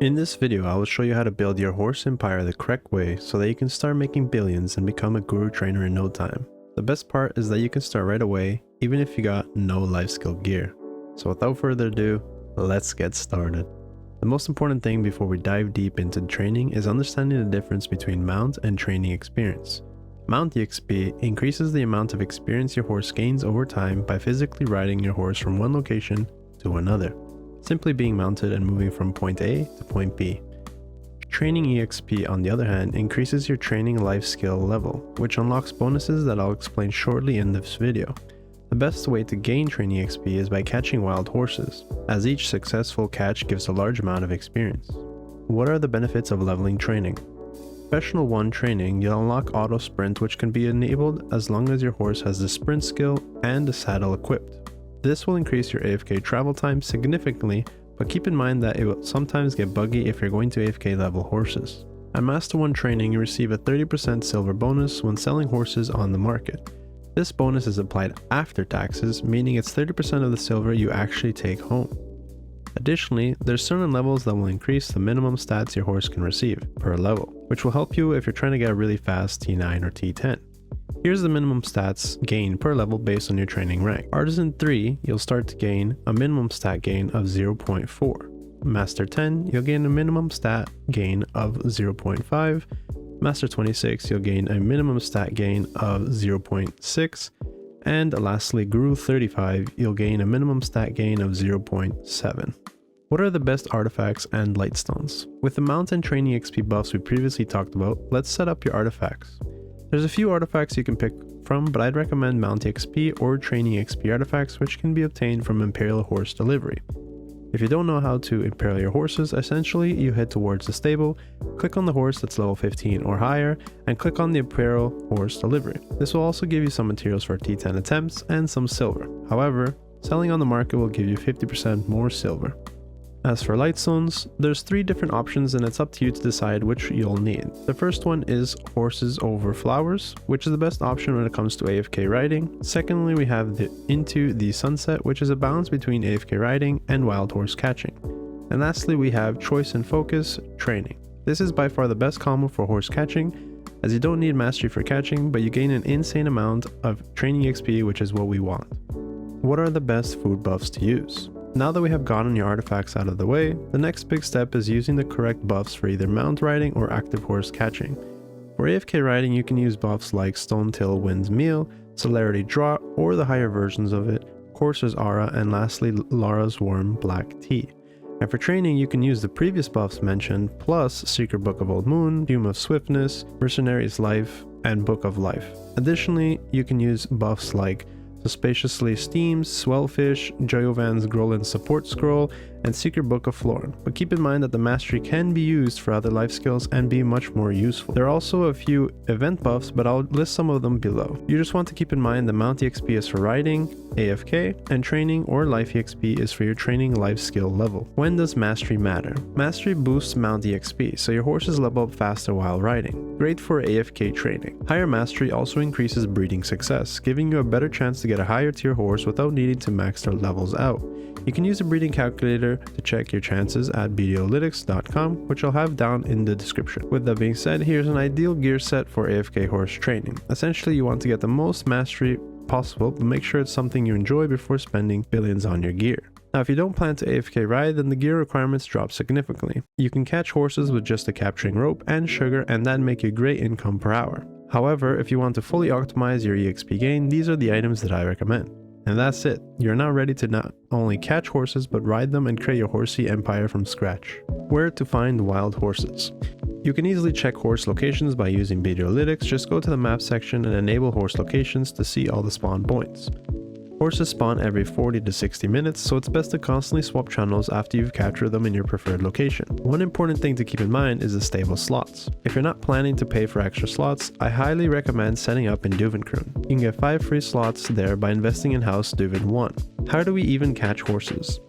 In this video, I will show you how to build your horse empire the correct way so that you can start making billions and become a guru trainer in no time. The best part is that you can start right away, even if you got no life skill gear. So without further ado, let's get started. The most important thing before we dive deep into training is understanding the difference between mount and training experience. Mount EXP increases the amount of experience your horse gains over time by physically riding your horse from one location to another, simply being mounted and moving from point A to point B. Training EXP, on the other hand, increases your training life skill level, which unlocks bonuses that I'll explain shortly in this video. The best way to gain training EXP is by catching wild horses, as each successful catch gives a large amount of experience. What are the benefits of leveling training? Professional 1 training, you'll unlock auto sprint, which can be enabled as long as your horse has the sprint skill and the saddle equipped. This will increase your AFK travel time significantly, but keep in mind that it will sometimes get buggy if you're going to AFK level horses. At Master 1 training, you receive a 30% silver bonus when selling horses on the market. This bonus is applied after taxes, meaning it's 30% of the silver you actually take home. Additionally, there's certain levels that will increase the minimum stats your horse can receive per level, which will help you if you're trying to get a really fast T9 or T10. Here's the minimum stats gain per level based on your training rank. Artisan 3, you'll start to gain a minimum stat gain of 0.4. Master 10, you'll gain a minimum stat gain of 0.5. Master 26, you'll gain a minimum stat gain of 0.6. And lastly, Guru 35, you'll gain a minimum stat gain of 0.7. What are the best artifacts and lightstones? With the mount and training XP buffs we previously talked about, let's set up your artifacts. There's a few artifacts you can pick from, but I'd recommend mount XP or training XP artifacts, which can be obtained from Imperial Horse Delivery. If you don't know how to imperial your horses, essentially you head towards the stable, click on the horse that's level 15 or higher, and click on the Imperial Horse Delivery. This will also give you some materials for T10 attempts and some silver. However, selling on the market will give you 50% more silver. As for lightstones, there's 3 different options and it's up to you to decide which you'll need. The first one is horses over flowers, which is the best option when it comes to AFK riding. Secondly, we have the Into the Sunset, which is a balance between AFK riding and wild horse catching. And lastly, we have Choice and Focus training. This is by far the best combo for horse catching, as you don't need mastery for catching, but you gain an insane amount of training XP, which is what we want. What are the best food buffs to use? Now that we have gotten your artifacts out of the way, the next big step is using the correct buffs for either mount riding or active horse catching. For AFK riding, you can use buffs like Stone Till Wind's Meal, Celerity Draught, or the higher versions of it, Courser's Aura, and lastly Lara's Warm Black Tea. And for training, you can use the previous buffs mentioned, plus Secret Book of Old Moon, Fume of Swiftness, Mercenary's Life, and Book of Life. Additionally, you can use buffs like Suspiciously Steams, Swellfish, Joyovan's Grolin Support Scroll, and Secret Book of Florin, but keep in mind that the mastery can be used for other life skills and be much more useful. There are also a few event buffs, but I'll list some of them below. You just want to keep in mind the mount EXP is for riding, AFK, and training, or life EXP is for your training life skill level. When does mastery matter? Mastery boosts mount EXP, so your horses level up faster while riding. Great for AFK training. Higher mastery also increases breeding success, giving you a better chance to get a higher tier horse without needing to max their levels out. You can use a breeding calculator to check your chances at bdolytics.com, which I'll have down in the description. With that being said, here's an ideal gear set for AFK horse training. Essentially, you want to get the most mastery possible, but make sure it's something you enjoy before spending billions on your gear. Now, if you don't plan to AFK ride, then the gear requirements drop significantly. You can catch horses with just a capturing rope and sugar, and that make you great income per hour. However, if you want to fully optimize your EXP gain, these are the items that I recommend. And that's it. You're now ready to not only catch horses, but ride them and create your horsey empire from scratch. Where to find wild horses? You can easily check horse locations by using Bdolytics. Just go to the map section and enable horse locations to see all the spawn points. Horses spawn every 40 to 60 minutes, so it's best to constantly swap channels after you've captured them in your preferred location. One important thing to keep in mind is the stable slots. If you're not planning to pay for extra slots, I highly recommend setting up in Duvenkroon. You can get 5 free slots there by investing in House Duven 1. How do we even catch horses?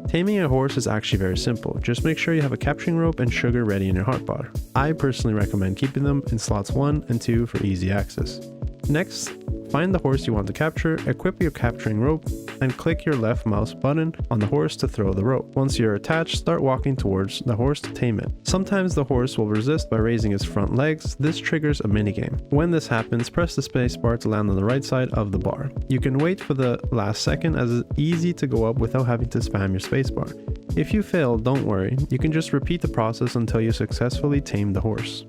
Taming a horse is actually very simple. Just make sure you have a capturing rope and sugar ready in your hotbar. I personally recommend keeping them in slots 1 and 2 for easy access. Next, Find the horse you want to capture, equip your capturing rope, and click your left mouse button on the horse to throw the rope. Once you're attached, start walking towards the horse to tame it. Sometimes the horse will resist by raising its front legs. This triggers a minigame. When this happens, press the space bar to land on the right side of the bar. You can wait for the last second as it's easy to go up without having to spam your space bar. If you fail, don't worry, you can just repeat the process until you successfully tame the horse.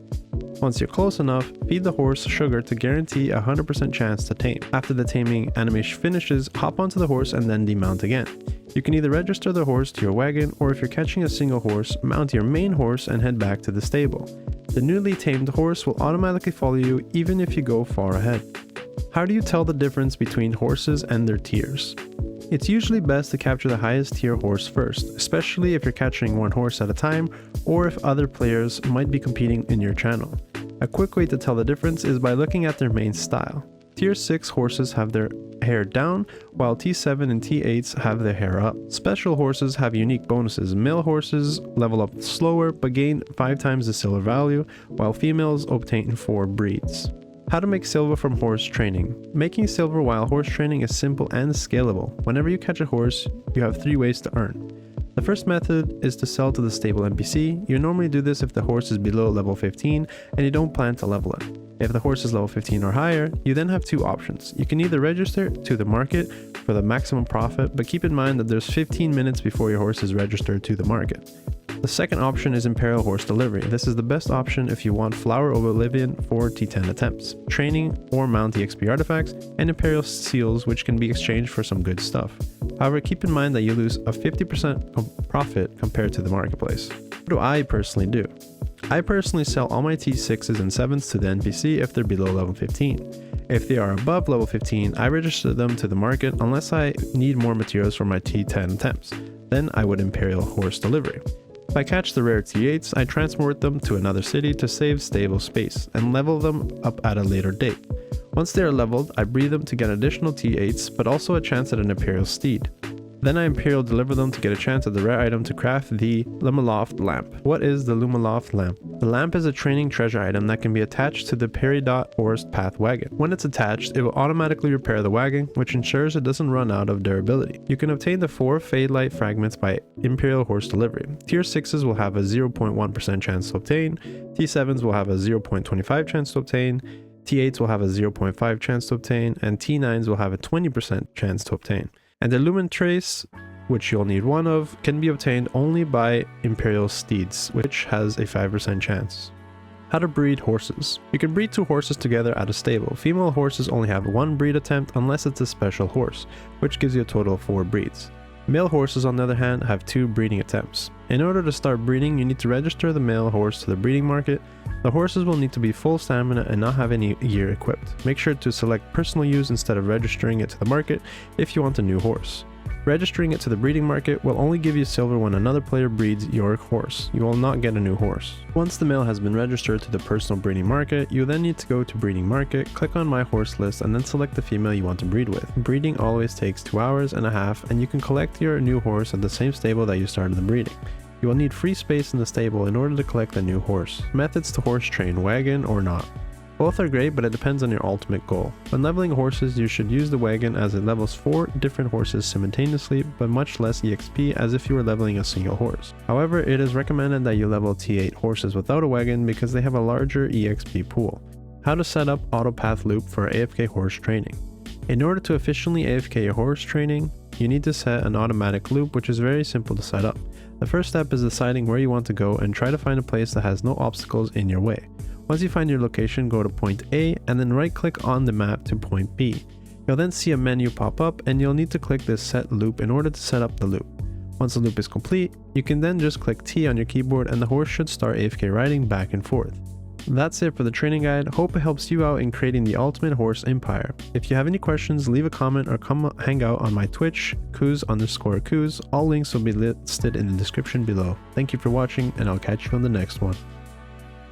Once you're close enough, feed the horse sugar to guarantee a 100% chance to tame. After the taming animation finishes, hop onto the horse and then demount again. You can either register the horse to your wagon, or if you're catching a single horse, mount your main horse and head back to the stable. The newly tamed horse will automatically follow you even if you go far ahead. How do you tell the difference between horses and their tiers? It's usually best to capture the highest tier horse first, especially if you're capturing one horse at a time or if other players might be competing in your channel. A quick way to tell the difference is by looking at their main style. Tier 6 horses have their hair down, while T7 and T8s have their hair up. Special horses have unique bonuses. Male horses level up slower but gain 5 times the silver value, while females obtain 4 breeds. How to make silver from horse training. Making silver while horse training is simple and scalable. Whenever you catch a horse, you have 3 ways to earn. The first method is to sell to the stable NPC. You normally do this if the horse is below level 15 and you don't plan to level it. If the horse is level 15 or higher, you then have 2 options. You can either register to the market for the maximum profit, but keep in mind that there's 15 minutes before your horse is registered to the market. The second option is Imperial Horse Delivery. This is the best option if you want Flower of Oblivion for T10 attempts, training or mount EXP artifacts, and Imperial Seals, which can be exchanged for some good stuff. However, keep in mind that you lose a 50% profit compared to the marketplace. What do I personally do? I personally sell all my T6s and 7s to the NPC if they're below level 15. If they are above level 15, I register them to the market unless I need more materials for my T10 attempts. Then I would Imperial Horse Delivery. If I catch the rare T8s, I transport them to another city to save stable space and level them up at a later date. Once they are leveled, I breed them to get additional T8s, but also a chance at an Imperial Steed. Then I Imperial deliver them to get a chance at the rare item to craft the Lumaloft Lamp. What is the Lumaloft Lamp? The lamp is a training treasure item that can be attached to the Peridot Forest Path wagon. When it's attached, it will automatically repair the wagon, which ensures it doesn't run out of durability. You can obtain the 4 Fade Light fragments by Imperial Horse Delivery. Tier 6s will have a 0.1% chance to obtain, T7s will have a 0.25 chance to obtain, T8s will have a 0.5 chance to obtain, and T9s will have a 20% chance to obtain. And the Lumen Trace, which you'll need 1 of, can be obtained only by Imperial Steeds, which has a 5% chance. How to breed horses. You can breed 2 horses together at a stable. Female horses only have 1 breed attempt unless it's a special horse, which gives you a total of 4 breeds. Male horses, on the other hand, have 2 breeding attempts. In order to start breeding, you need to register the male horse to the breeding market. The horses will need to be full stamina and not have any gear equipped. Make sure to select personal use instead of registering it to the market if you want a new horse. Registering it to the breeding market will only give you silver when another player breeds your horse. You will not get a new horse. Once the male has been registered to the personal breeding market, you then need to go to breeding market, click on my horse list, and then select the female you want to breed with. Breeding always takes 2.5 hours, and you can collect your new horse at the same stable that you started the breeding. You will need free space in the stable in order to collect the new horse. Methods to horse train, wagon or not. Both are great, but it depends on your ultimate goal. When leveling horses, you should use the wagon as it levels 4 different horses simultaneously, but much less EXP as if you were leveling a single horse. However, it is recommended that you level T8 horses without a wagon because they have a larger EXP pool. How to set up autopath loop for AFK horse training. In order to efficiently AFK your horse training, you need to set an automatic loop, which is very simple to set up. The first step is deciding where you want to go and try to find a place that has no obstacles in your way. Once you find your location, go to point A and then right click on the map to point B. You'll then see a menu pop up and you'll need to click this set loop in order to set up the loop. Once the loop is complete, you can then just click T on your keyboard and the horse should start AFK riding back and forth. That's it for the training guide. Hope it helps you out in creating the ultimate horse empire. If you have any questions, leave a comment or come hang out on my Twitch, Kuz_Kuz. All links will be listed in the description below. Thank you for watching and I'll catch you on the next one.